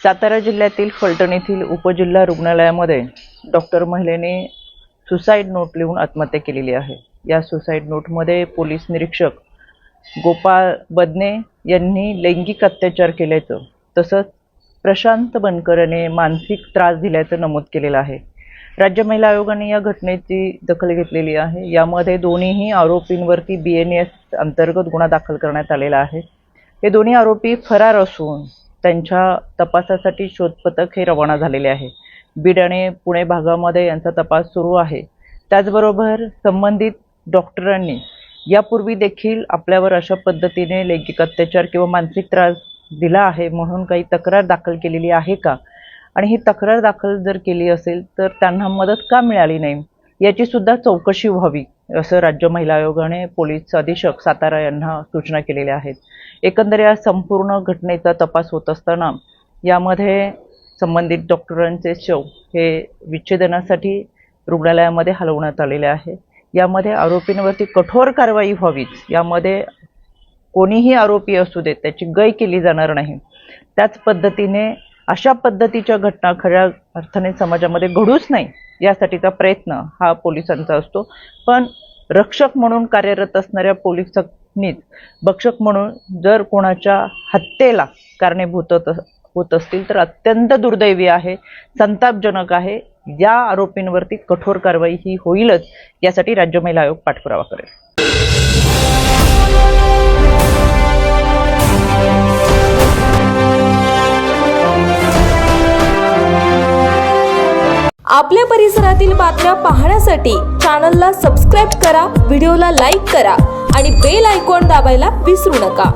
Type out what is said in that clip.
सातारा जिल्ह्यातील फलटण येथील उपजिल्हा रुग्णालयामध्ये डॉक्टर महिलेने सुसाईड नोट लिहून आत्महत्या केलेली आहे। या सुसाईड नोटमध्ये पोलीस निरीक्षक गोपाळ बदने यांनी लैंगिक अत्याचार केल्याचं तसंच प्रशांत बनकर याने मानसिक त्रास दिल्याचं नमूद केलेलं आहे। राज्य महिला आयोगाने या घटनेची दखल घेतलेली आहे। यामध्ये दोन्ही आरोपींवरती BNS अंतर्गत गुन्हा दाखल करण्यात आलेला आहे। हे दोन्ही आरोपी फरार असून त्यांच्या तपासासाठी शोध पथक हे रवाना झालेले आहे। बीड आणि पुणे भागामध्ये यांचा तपास सुरू आहे। त्याचबरोबर संबंधित डॉक्टरांनी यापूर्वी देखील आपल्यावर अशा पद्धतीने लैंगिक अत्याचार किंवा मानसिक त्रास दिला आहे म्हणून काही तक्रार दाखल केलेली आहे का, आणि ही तक्रार दाखल जर केली असेल तर त्यांना मदत का मिळाली नाही याची सुद्धा चौकशी व्हावी असं राज्य महिला आयोगाने पोलीस अधीक्षक सातारा यांना सूचना केलेल्या आहेत। एकंदर या संपूर्ण घटनेचा तपास होत असताना यामध्ये संबंधित डॉक्टरांचे शव हे विच्छेदनासाठी रुग्णालयामध्ये हलवण्यात आलेले आहे। यामध्ये आरोपींवरती कठोर कारवाई व्हावी, यामध्ये कोणीही आरोपी असू दे त्याची गय केली जाणार नाही। त्याच पद्धतीने अशा पद्धतीच्या घटना खऱ्या अर्थाने समाजामध्ये घडूच नाही यासाठीचा प्रयत्न हा पोलिसांचा असतो। पण रक्षक म्हणून कार्यरत असणाऱ्या पोलिसांनीच भक्षक म्हणून जर कोणाच्या हत्येला कारणीभूत होत असतील तर अत्यंत दुर्दैवी आहे, संतापजनक आहे। या आरोपींवरती कठोर कारवाई ही होईलच, यासाठी राज्य महिला आयोग पाठपुरावा करेल। आपल्या परिसरातील बातम्या पाहण्यासाठी चॅनलला सबस्क्राइब करा, व्हिडिओला लाईक करा आणि बेल आयकॉन दाबायला विसरू नका।